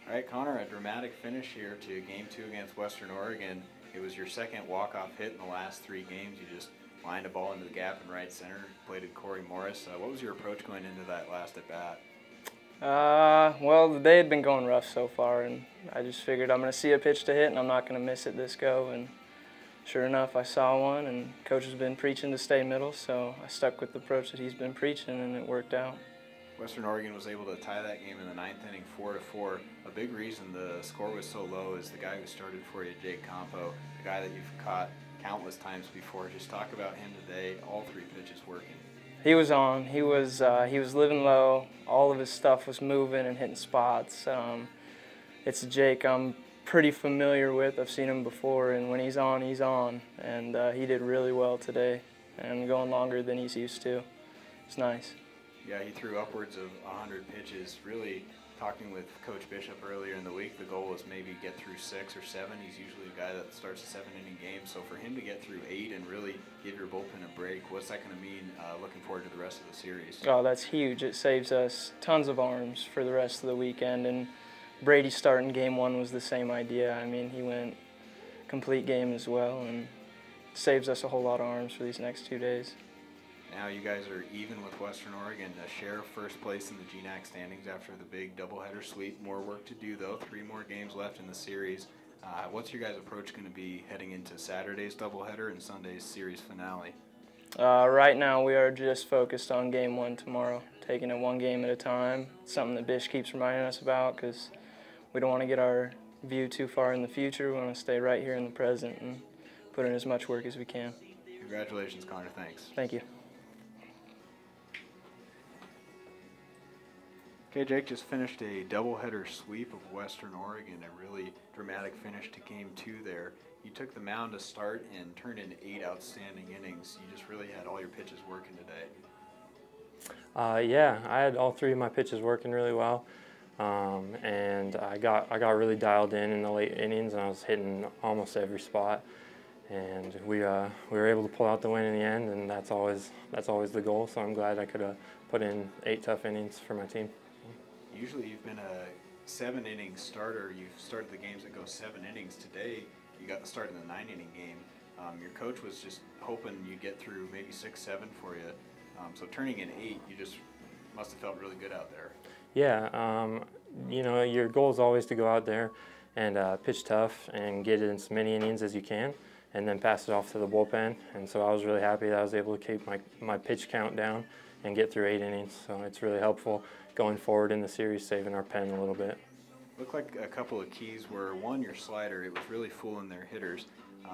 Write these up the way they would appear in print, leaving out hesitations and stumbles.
All right, Connor, a dramatic finish here to Game 2 against Western Oregon. It was your second walk-off hit in the last 3 games. You just lined a ball into the gap in right center, bladed Corey Morris. What was your approach going into that last at-bat? Well, the day had been going rough so far, and I just figured I'm going to see a pitch to hit, and I'm not going to miss it this go. And sure enough, I saw one, and Coach has been preaching to stay middle, so I stuck with the approach that he's been preaching, and it worked out. Western Oregon was able to tie that game in the 9th inning 4-4. A big reason the score was so low is the guy who started for you, Jake Campeau, the guy that you've caught countless times before. Just talk about him today, all 3 pitches working. He was on. He was living low. All of his stuff was moving and hitting spots. It's a Jake I'm pretty familiar with. I've seen him before, and when he's on, he's on. And he did really well today and going longer than he's used to. It's nice. Yeah, he threw upwards of 100 pitches. Really, talking with Coach Bishop earlier in the week, the goal was maybe get through 6 or 7. He's usually a guy that starts a 7-inning game. So for him to get through 8 and really give your bullpen a break, what's that going to mean looking forward to the rest of the series? Oh, that's huge. It saves us tons of arms for the rest of the weekend. And Brady starting Game 1 was the same idea. I mean, he went complete game as well, and saves us a whole lot of arms for these next 2 days. Now you guys are even with Western Oregon to share first place in the GNAC standings after the big doubleheader sweep. More work to do, though. 3 more games left in the series. What's your guys' approach going to be heading into Saturday's doubleheader and Sunday's series finale? Right now we are just focused on Game 1 tomorrow, taking it 1 game at a time. It's something that Bish keeps reminding us about because we don't want to get our view too far in the future. We want to stay right here in the present and put in as much work as we can. Congratulations, Connor. Thanks. Thank you. Okay, Jake just finished a doubleheader sweep of Western Oregon, a really dramatic finish to Game 2 there. You took the mound to start and turned in 8 outstanding innings. You just really had all your pitches working today. Yeah, I had all 3 of my pitches working really well, and I got really dialed in the late innings, and I was hitting almost every spot. And we were able to pull out the win in the end, and that's always the goal. So I'm glad I could have put in 8 tough innings for my team. Usually you've been a 7-inning starter. You've started the games that go 7 innings. Today you got the start in the 9-inning game. Your coach was just hoping you'd get through maybe 6, 7 for you. So turning in 8, you just must have felt really good out there. Yeah, you know, your goal is always to go out there and pitch tough and get in as many innings as you can, and then pass it off to the bullpen. And so I was really happy that I was able to keep my pitch count down and get through 8 innings. So it's really helpful going forward in the series, saving our pen a little bit. Looked like a couple of keys were, 1, your slider. It was really fooling their hitters.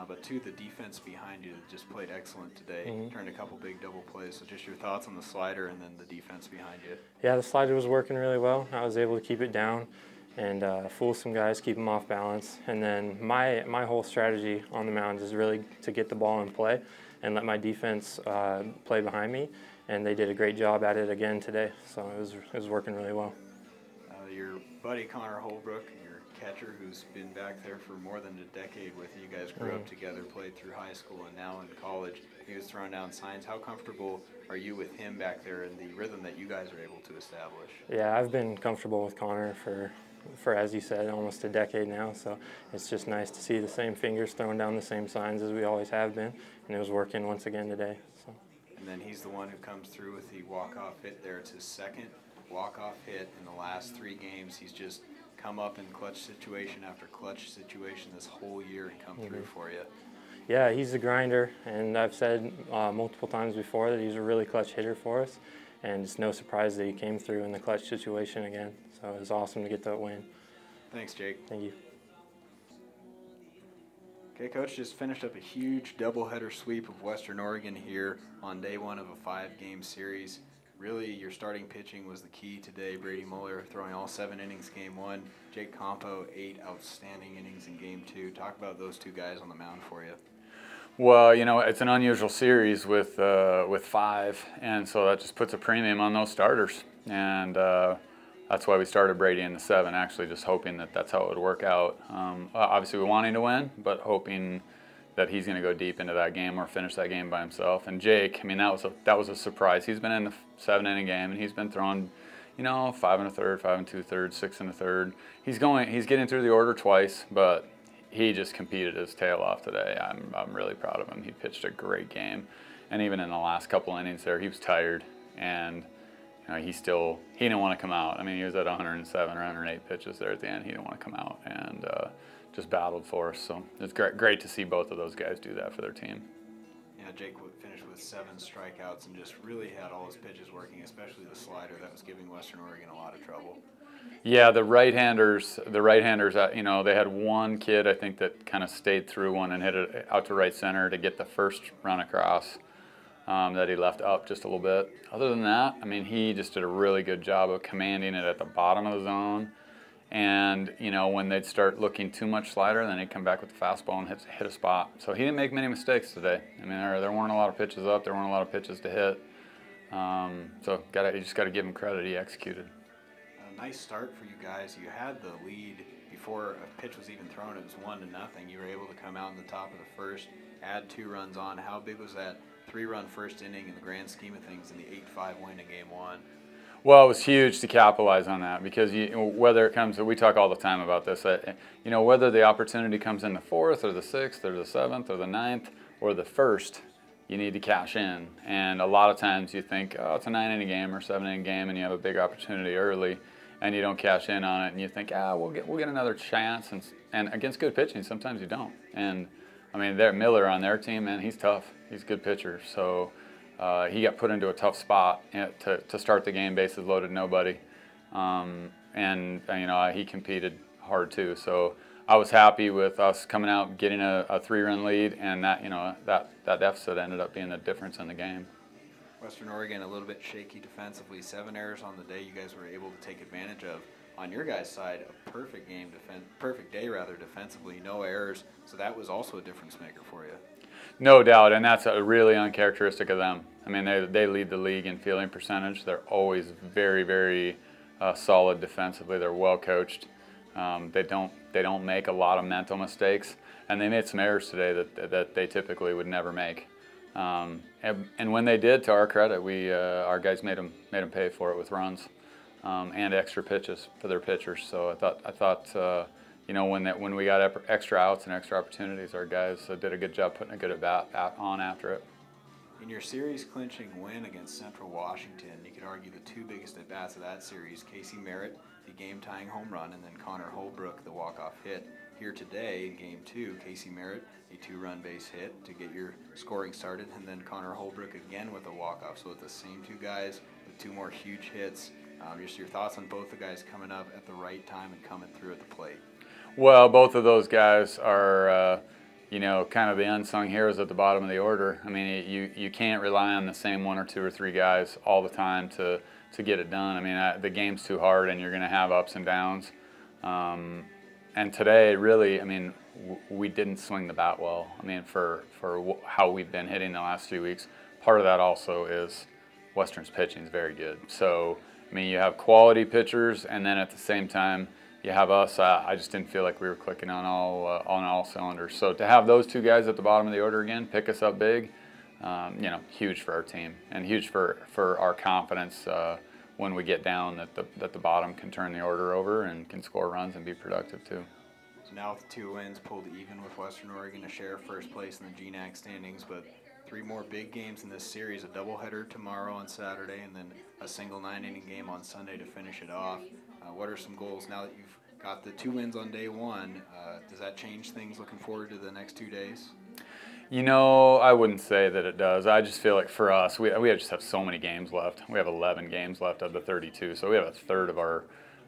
But 2, the defense behind you just played excellent today. Turned a couple big double plays. So just your thoughts on the slider and then the defense behind you. Yeah, the slider was working really well. I was able to keep it down and fool some guys, keep them off balance. And then my whole strategy on the mound is really to get the ball in play and let my defense play behind me. And they did a great job at it again today. So it was working really well. Your buddy Connor Holbrook, your catcher, who's been back there for more than a decade with you. You guys grew up together, played through high school, and now in college. He was throwing down signs. How comfortable are you with him back there and the rhythm that you guys are able to establish? Yeah, I've been comfortable with Connor for as you said, almost a decade now. So it's just nice to see the same fingers throwing down the same signs as we always have been, and it was working once again today. So. And then he's the one who comes through with the walk-off hit there. It's his second walk-off hit in the last 3 games. He's just come up in clutch situation after clutch situation this whole year and come through for you. Yeah, he's a grinder, and I've said multiple times before that he's a really clutch hitter for us, and it's no surprise that he came through in the clutch situation again. So it was awesome to get that win. Thanks, Jake. Thank you. Okay, Coach just finished up a huge doubleheader sweep of Western Oregon here on day 1 of a 5-game series. Really, your starting pitching was the key today. Brady Muller throwing all 7 innings Game 1. Jake Campeau, 8 outstanding innings in Game 2. Talk about those 2 guys on the mound for you. Well, you know, it's an unusual series with 5, and so that just puts a premium on those starters. And that's why we started Brady in the 7, actually just hoping that that's how it would work out. Obviously, we wanting to win, but hoping that he's going to go deep into that game or finish that game by himself. And Jake, I mean, that was a surprise. He's been in the 7-inning game, and he's been throwing, you know, 5 1/3, 5 2/3, 6 1/3. He's getting through the order twice, but he just competed his tail off today. I'm really proud of him. He pitched a great game, and even in the last couple innings there, he was tired, and he didn't want to come out. I mean, he was at 107 or 108 pitches there at the end. He didn't want to come out, and just battled for us. So it's great to see both of those guys do that for their team. Yeah, Jake finished with 7 strikeouts and just really had all his pitches working, especially the slider that was giving Western Oregon a lot of trouble. Yeah, the right-handers, you know, they had one kid, I think, that kind of stayed through one and hit it out to right center to get the first run across that he left up just a little bit. Other than that, I mean, he just did a really good job of commanding it at the bottom of the zone. And, you know, when they'd start looking too much slider, then he'd come back with the fastball and hit a spot. So he didn't make many mistakes today. I mean, there weren't a lot of pitches up. There weren't a lot of pitches to hit. So you just got to give him credit. He executed. A nice start for you guys. You had the lead before a pitch was even thrown. It was 1-0. You were able to come out in the top of the first, add 2 runs on. How big was that 3-run first inning in the grand scheme of things in the 8-5 win in Game 1? Well, it was huge to capitalize on that because whether it comes, we talk all the time about this, you know, whether the opportunity comes in the 4th or the 6th or the 7th or the 9th or the 1st, you need to cash in. And a lot of times you think, oh, it's a 9-inning game or 7-inning game, and you have a big opportunity early, and you don't cash in on it, and you think, we'll get another chance. And against good pitching, sometimes you don't. And I mean, Miller on their team, man, he's tough. He's a good pitcher. So he got put into a tough spot to start the game, bases loaded, nobody. And you know, he competed hard too. So I was happy with us coming out, getting a 3-run lead, and that, you know, that deficit ended up being the difference in the game. Western Oregon a little bit shaky defensively. 7 errors on the day you guys were able to take advantage of. On your guys' side, a perfect day defensively, no errors. So that was also a difference maker for you. No doubt, and that's really uncharacteristic of them. I mean, they lead the league in fielding percentage. They're always very, very solid defensively. They're well coached. They don't make a lot of mental mistakes, and they made some errors today that they typically would never make. And when they did, to our credit, our guys made them pay for it with runs and extra pitches for their pitchers. So I thought you know, when we got extra outs and extra opportunities, our guys did a good job putting a good at-bat on after it. In your series-clinching win against Central Washington, you could argue the 2 biggest at-bats of that series, Casey Merritt, the game-tying home run, and then Connor Holbrook, the walk-off hit. Here today in Game 2, Casey Merritt, a 2-run base hit to get your scoring started, and then Connor Holbrook again with a walk-off. So it's the same 2 guys with 2 more huge hits. Just your thoughts on both the guys coming up at the right time and coming through at the plate. Well, both of those guys are, you know, kind of the unsung heroes at the bottom of the order. I mean, you can't rely on the same 1 or 2 or 3 guys all the time to get it done. I mean, the game's too hard, and you're going to have ups and downs. And today, really, I mean, we didn't swing the bat well. I mean, for how we've been hitting the last few weeks. Part of that also is Western's pitching is very good. So, I mean, you have quality pitchers, and then at the same time, you have us. I just didn't feel like we were clicking on all cylinders. So to have those 2 guys at the bottom of the order again, pick us up big, you know, huge for our team and huge for our confidence when we get down that the bottom can turn the order over and can score runs and be productive too. So now with the 2 wins pulled even with Western Oregon to share first place in the GNAC standings, but 3 more big games in this series, a doubleheader tomorrow on Saturday, and then a single 9-inning game on Sunday to finish it off. What are some goals now that you've got the 2 wins on day 1? Does that change things looking forward to the next 2 days? You know, I wouldn't say that it does. I just feel like for us, we just have so many games left. We have 11 games left of the 32, so we have a third of our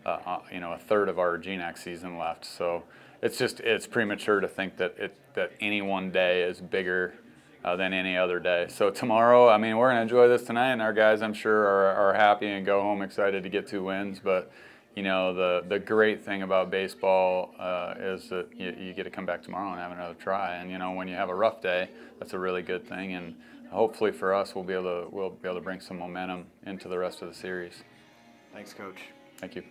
GNAC season left. So it's premature to think that any one day is bigger than any other day. So tomorrow, I mean, we're going to enjoy this tonight, and our guys, I'm sure, are happy and go home excited to get 2 wins. But you know, the great thing about baseball is that you get to come back tomorrow and have another try. And you know, when you have a rough day, that's a really good thing. And hopefully for us, we'll be able to bring some momentum into the rest of the series. Thanks, Coach. Thank you.